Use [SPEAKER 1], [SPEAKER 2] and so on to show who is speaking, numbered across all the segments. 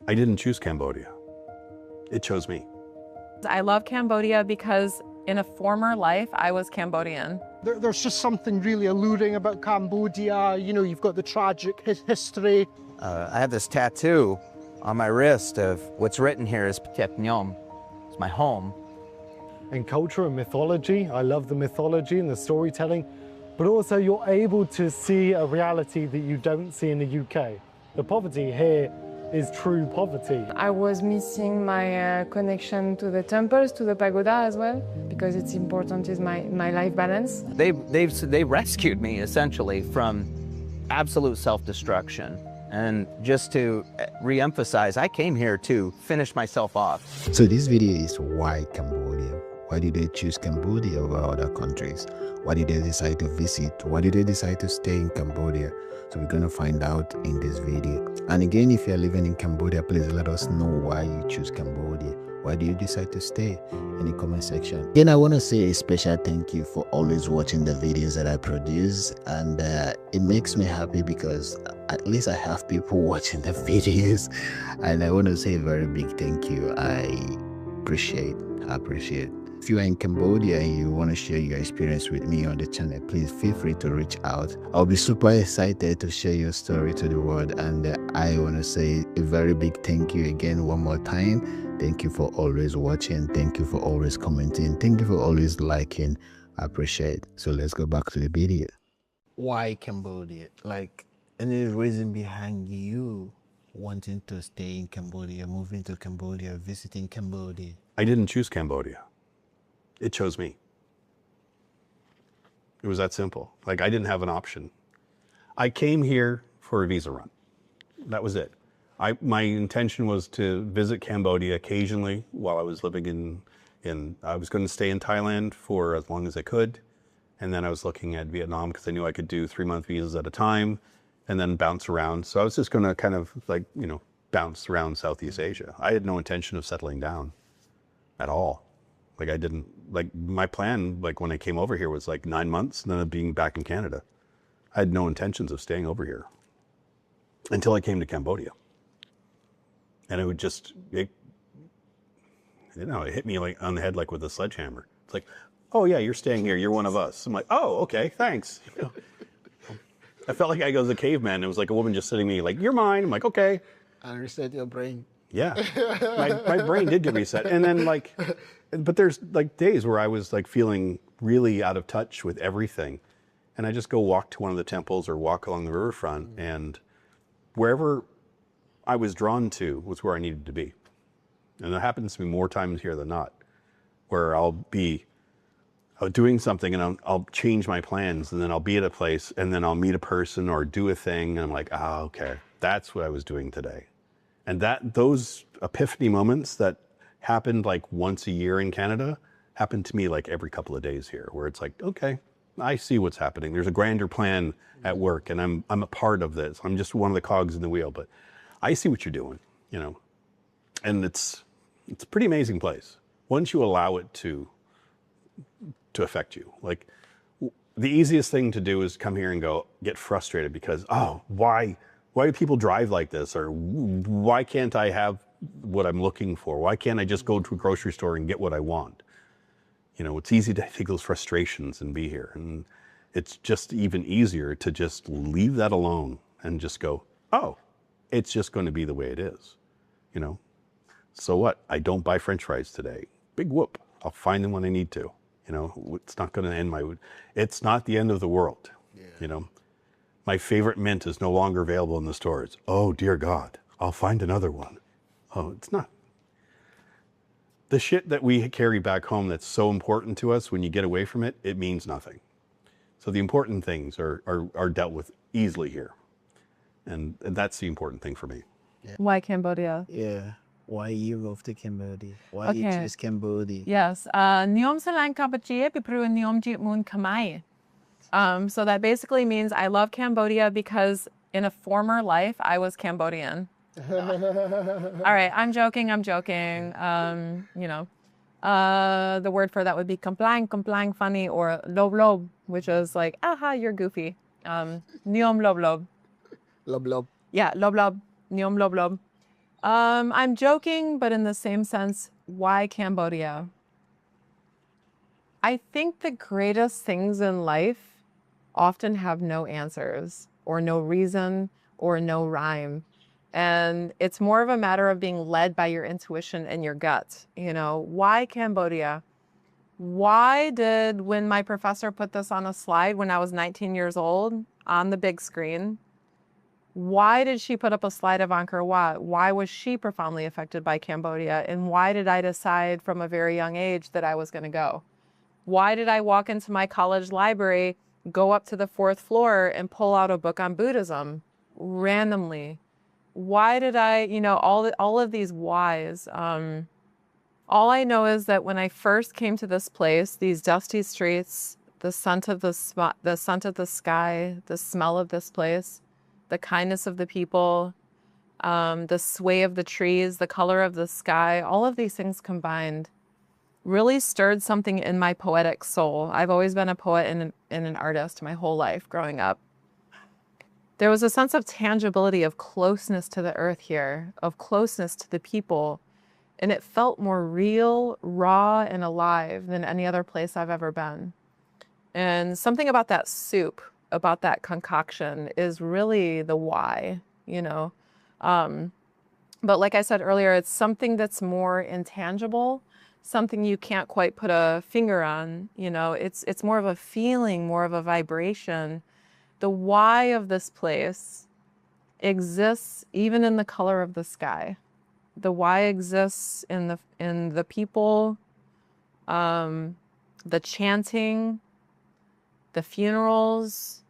[SPEAKER 1] I didn't choose Cambodia. It chose me.
[SPEAKER 2] I love Cambodia because in a former life, I was Cambodian.
[SPEAKER 3] There's just something really alluring about Cambodia. You know, you've got the tragic history.
[SPEAKER 4] I have this tattoo on my wrist of what's written here is Phuket Nhom. It's my home.
[SPEAKER 5] And culture and mythology. I love the mythology and the storytelling, but also you're able to see a reality that you don't see in the UK. The poverty here is true poverty.
[SPEAKER 6] I was missing my connection to the temples, to the pagoda as well, because it's important is my life balance.
[SPEAKER 4] They rescued me essentially from absolute self-destruction. And just to re-emphasize, I came here to finish myself off.
[SPEAKER 7] So this video is why Cambodia? Why did they choose Cambodia over other countries? Why did they decide to visit? Why did they decide to stay in Cambodia? So we're going to find out in this video. And again, if you're living in Cambodia, please let us know why you choose Cambodia. Why do you decide to stay? In the comment section. Again, I want to say a special thank you for always watching the videos that I produce, and it makes me happy because at least I have people watching the videos, and I want to say a very big thank you. I appreciate. If you are in Cambodia and you want to share your experience with me on the channel, please feel free to reach out. I'll be super excited to share your story to the world, and I want to say a very big thank you again one more time. Thank you for always watching. Thank you for always commenting. Thank you for always liking. I appreciate it. So let's go back to the video. Why Cambodia? Like, any reason behind you wanting to stay in Cambodia, moving to Cambodia, visiting Cambodia?
[SPEAKER 1] I didn't choose Cambodia. It chose me. It was that simple. Like, I didn't have an option. I came here for a visa run. That was it. My intention was to visit Cambodia occasionally while I was living I was going to stay in Thailand for as long as I could. And then I was looking at Vietnam because I knew I could do 3-month visas at a time and then bounce around. So I was just going to kind of like, you know, bounce around Southeast Asia. I had no intention of settling down at all. Like, I didn't, like, my plan, like when I came over here was like 9 months and then of being back in Canada. I had no intentions of staying over here until I came to Cambodia. And it would just, it hit me like on the head like with a sledgehammer. It's like, oh yeah, you're staying here. You're one of us. I'm like, oh, okay, thanks. You know, I felt like I was a caveman. It was like a woman just sitting me like, you're mine. I'm like, okay.
[SPEAKER 7] I reset your brain.
[SPEAKER 1] Yeah, my brain did get reset. And then like, but there's like days where I was like feeling really out of touch with everything. And I just go walk to one of the temples or walk along the riverfront, and wherever I was drawn to was where I needed to be. And that happens to me more times here than not, where I'll be doing something and I'll change my plans, and then I'll be at a place and then I'll meet a person or do a thing. And I'm like, oh, okay, that's what I was doing today. And those epiphany moments that happened like once a year in Canada happened to me like every couple of days here, where it's like, okay, I see what's happening. There's a grander plan at work, and I'm a part of this. I'm just one of the cogs in the wheel, but I see what you're doing, you know. And it's a pretty amazing place once you allow it to affect you. Like, the easiest thing to do is come here and get frustrated because, oh, why do people drive like this? Or why can't I have what I'm looking for? Why can't I just go to a grocery store and get what I want? You know, it's easy to take those frustrations and be here. And it's just even easier to just leave that alone and just go, oh, it's just going to be the way it is. You know, so what? I don't buy French fries today. Big whoop. I'll find them when I need to. You know, it's not going to end it's not the end of the world. Yeah. You know, my favorite mint is no longer available in the stores. Oh, dear God, I'll find another one. Oh, it's not. The shit that we carry back home that's so important to us, when you get away from it, it means nothing. So the important things are dealt with easily here. And that's the important thing for me.
[SPEAKER 2] Yeah. Why Cambodia?
[SPEAKER 7] Yeah. Why you moved to Cambodia? Why you choose Cambodia?
[SPEAKER 2] Yes. Nhom Salang Cambodia Pipru Nhom Jit Moon Kamai. So that basically means I love Cambodia because in a former life, I was Cambodian. All right, I'm joking. You know, the word for that would be complang funny, or lob lob, which is like, aha, you're goofy. Nhom lob lob.
[SPEAKER 7] Lob lob.
[SPEAKER 2] Yeah, lob lob. Nhom lob lob. I'm joking, but in the same sense, why Cambodia? I think the greatest things in life often have no answers or no reason or no rhyme. And it's more of a matter of being led by your intuition and your gut. You know, why Cambodia? Why did, when my professor put this on a slide when I was 19 years old on the big screen, why did she put up a slide of Angkor Wat? Why was she profoundly affected by Cambodia? And why did I decide from a very young age that I was going to go? Why did I walk into my college library, go up to the 4th floor and pull out a book on Buddhism randomly? Why did I, you know, all of these whys? All I know is that when I first came to this place, these dusty streets, the scent of the sky, the smell of this place, the kindness of the people, the sway of the trees, the color of the sky, all of these things combined really stirred something in my poetic soul. I've always been a poet and an artist my whole life growing up. There was a sense of tangibility, of closeness to the earth here, of closeness to the people, and it felt more real, raw, and alive than any other place I've ever been. And something about that soup, about that concoction is really the why, you know. But like I said earlier, it's something that's more intangible, something you can't quite put a finger on, you know. It's more of a feeling, more of a vibration. The why of this place exists even in the color of the sky. The why exists in the people, the chanting, the funerals,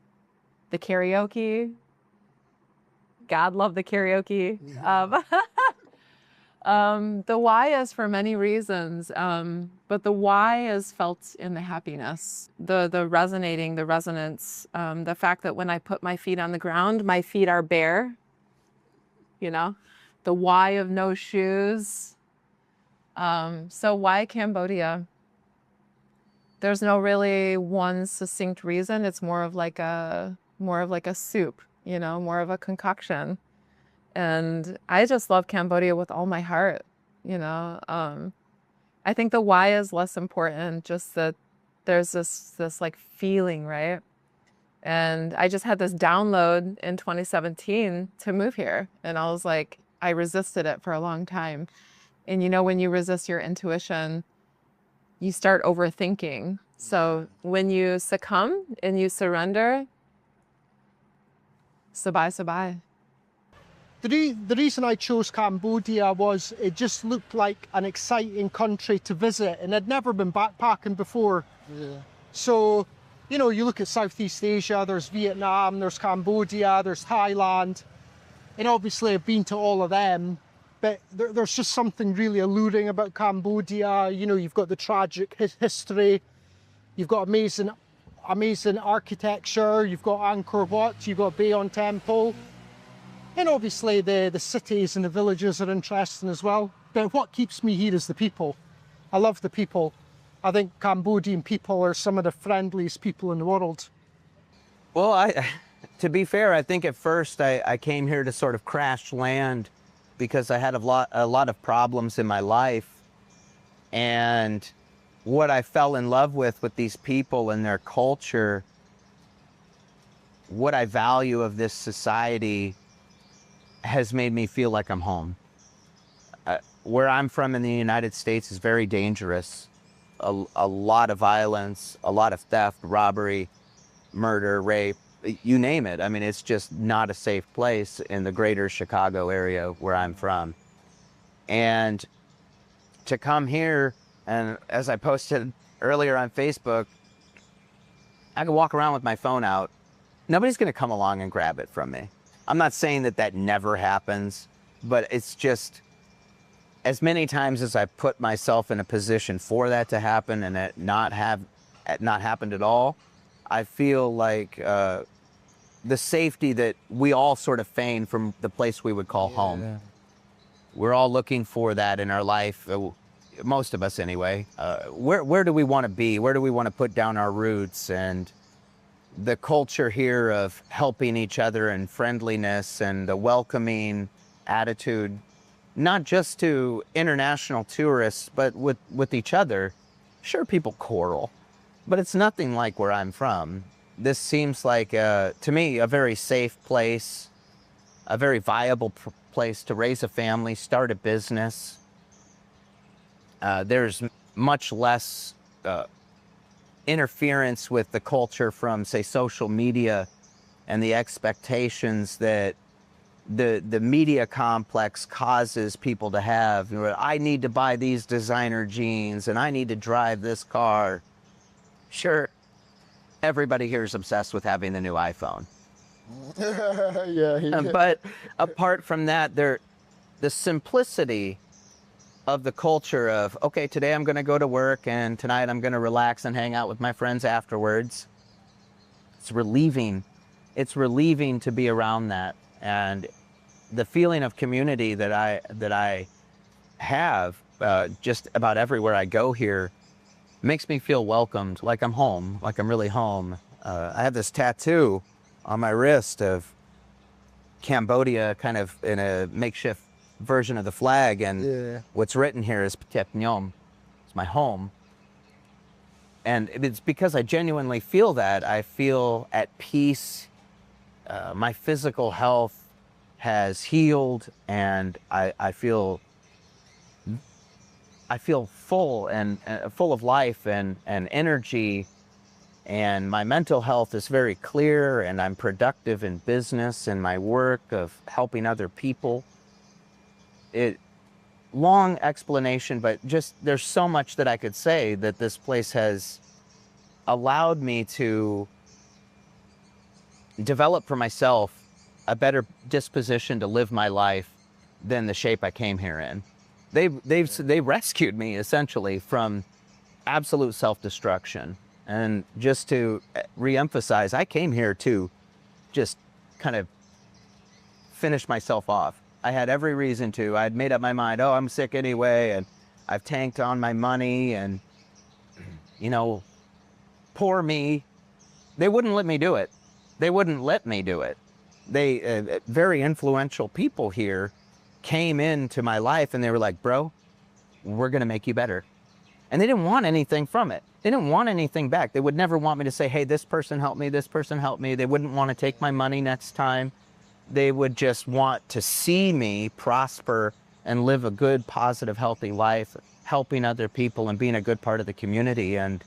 [SPEAKER 2] the karaoke. God love the karaoke. The why is for many reasons, but the why is felt in the happiness, the resonating, the resonance, the fact that when I put my feet on the ground, my feet are bare, you know, the why of no shoes. So why Cambodia? There's no really one succinct reason. It's more of like a soup, you know, more of a concoction. And I just love Cambodia with all my heart, you know. I think the why is less important, just that there's this like feeling, right? And I just had this download in 2017 to move here. And I was like, I resisted it for a long time. And you know, when you resist your intuition, you start overthinking. So when you succumb and you surrender, sabai sabai.
[SPEAKER 3] The reason I chose Cambodia was it just looked like an exciting country to visit, and I'd never been backpacking before. Yeah. So, you know, you look at Southeast Asia, there's Vietnam, there's Cambodia, there's Thailand, and obviously I've been to all of them, but there's just something really alluring about Cambodia. You know, you've got the tragic history, you've got amazing architecture, you've got Angkor Wat, you've got Bayon Temple. And obviously the cities and the villages are interesting as well. But what keeps me here is the people. I love the people. I think Cambodian people are some of the friendliest people in the world.
[SPEAKER 4] Well, to be fair, I think at first I came here to sort of crash land because I had a lot of problems in my life. And what I fell in love with these people and their culture, what I value of this society has made me feel like I'm home. Where I'm from in the United States is very dangerous. A lot of violence, a lot of theft, robbery, murder, rape, you name it. I mean, it's just not a safe place in the greater Chicago area where I'm from. And to come here, and as I posted earlier on Facebook, I can walk around with my phone out. Nobody's gonna come along and grab it from me. I'm not saying that never happens, but it's just as many times as I put myself in a position for that to happen and it not happened at all, I feel like the safety that we all sort of feign from the place we would call home. Yeah. We're all looking for that in our life, most of us anyway. Where do we want to be? Where do we want to put down our roots? And the culture here of helping each other and friendliness and the welcoming attitude not just to international tourists, but with each other. Sure, people quarrel, but it's nothing like where I'm from. This seems like, to me, a very safe place, a very viable place to raise a family, start a business. There's much less interference with the culture from, say, social media and the expectations that the media complex causes people to have. You know, I need to buy these designer jeans and I need to drive this car. Sure, everybody here is obsessed with having the new iPhone.
[SPEAKER 3] Yeah.
[SPEAKER 4] But apart from that, the simplicity of the culture of, okay, today I'm going to go to work and tonight I'm going to relax and hang out with my friends afterwards. It's relieving. It's relieving to be around that. And the feeling of community that I have just about everywhere I go here makes me feel welcomed, like I'm home, like I'm really home. I have this tattoo on my wrist of Cambodia, kind of in a makeshift version of the flag, and what's written here is Phnom Penh. It's my home. And it's because I genuinely feel that. I feel at peace. My physical health has healed, and I feel full and full of life and energy, and my mental health is very clear, and I'm productive in business and my work of helping other people. Long explanation, but just there's so much that I could say that this place has allowed me to develop for myself a better disposition to live my life than the shape I came here in. They rescued me essentially from absolute self-destruction. And just to reemphasize, I came here to just kind of finish myself off. I had every reason to. I'd made up my mind, oh, I'm sick anyway, and I've tanked on my money, and, you know, poor me. They wouldn't let me do it. They wouldn't let me do it. They, very influential people here came into my life and they were like, bro, we're going to make you better. And they didn't want anything from it. They didn't want anything back. They would never want me to say, hey, this person helped me, this person helped me. They wouldn't want to take my money next time. They would just want to see me prosper and live a good, positive, healthy life, helping other people and being a good part of the community. And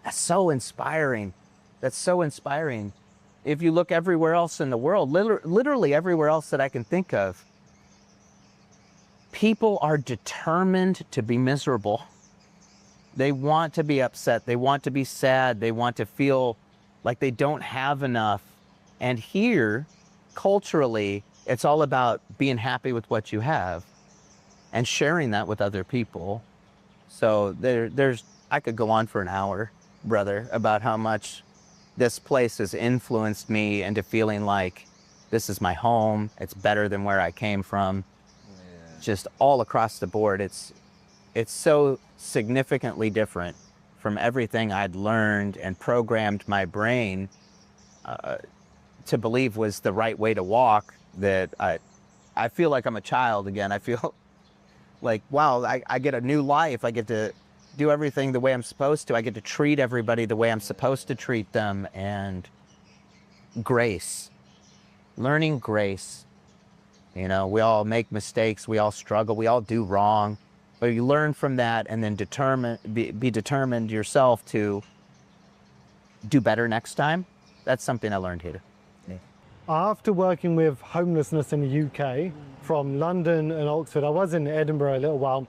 [SPEAKER 4] that's so inspiring. That's so inspiring. If you look everywhere else in the world, literally everywhere else that I can think of, people are determined to be miserable. They want to be upset. They want to be sad. They want to feel like they don't have enough. And here, culturally, it's all about being happy with what you have and sharing that with other people. So I could go on for an hour, brother, about how much this place has influenced me into feeling like this is my home. It's better than where I came from. Yeah. Just all across the board. It's so significantly different from everything I'd learned and programmed my brain to believe was the right way to walk, that I feel like I'm a child again. I feel like, wow, I get a new life. I get to do everything the way I'm supposed to. I get to treat everybody the way I'm supposed to treat them. And grace, learning grace. You know, we all make mistakes. We all struggle. We all do wrong. But you learn from that and then be determined yourself to do better next time. That's something I learned here. Yeah.
[SPEAKER 5] After working with homelessness in the UK, from London and Oxford, I was in Edinburgh a little while,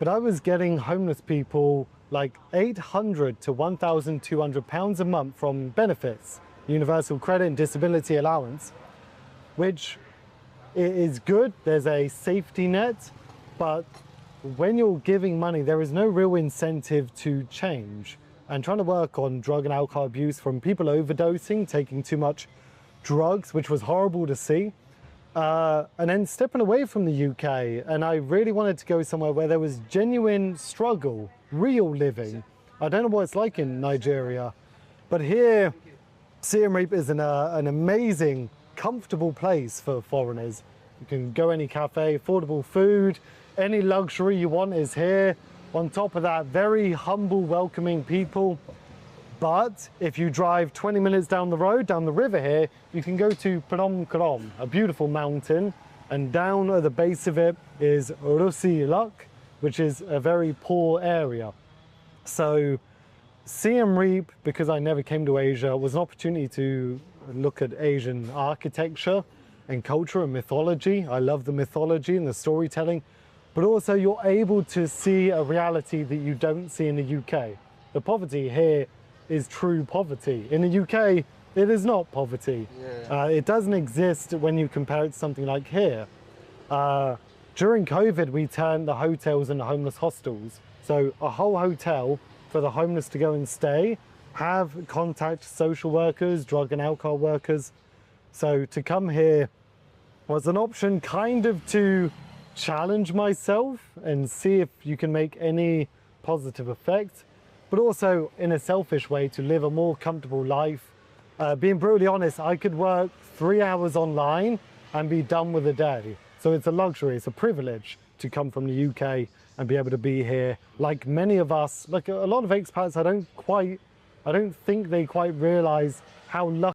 [SPEAKER 5] but I was getting homeless people like £800 to £1,200 a month from benefits, universal credit and disability allowance, which is good. There's a safety net, but when you're giving money, there is no real incentive to change. And trying to work on drug and alcohol abuse from people overdosing, taking too much drugs, which was horrible to see. And then stepping away from the UK, and I really wanted to go somewhere where there was genuine struggle, real living. I don't know what it's like in Nigeria, but here, Siem Reap is an amazing, comfortable place for foreigners. You can go any cafe, affordable food, any luxury you want is here. On top of that, very humble, welcoming people. But if you drive 20 minutes down the road, down the river here, you can go to Phnom Krom, a beautiful mountain. And down at the base of it is Rusilak, which is a very poor area. So Siem Reap, because I never came to Asia, was an opportunity to look at Asian architecture and culture and mythology. I love the mythology and the storytelling, but also you're able to see a reality that you don't see in the UK. The poverty here is true poverty. In the UK, it is not poverty. It doesn't exist when you compare it to something like here. During COVID, we turned the hotels into homeless hostels. So a whole hotel for the homeless to go and stay, have contact social workers, drug and alcohol workers. So to come here was an option kind of to challenge myself and see if you can make any positive effect, but also in a selfish way to live a more comfortable life. Being brutally honest, I could work 3 hours online and be done with a day. So it's a luxury, it's a privilege to come from the UK and be able to be here. Like many of us, like a lot of expats, I don't think they quite realize how lucky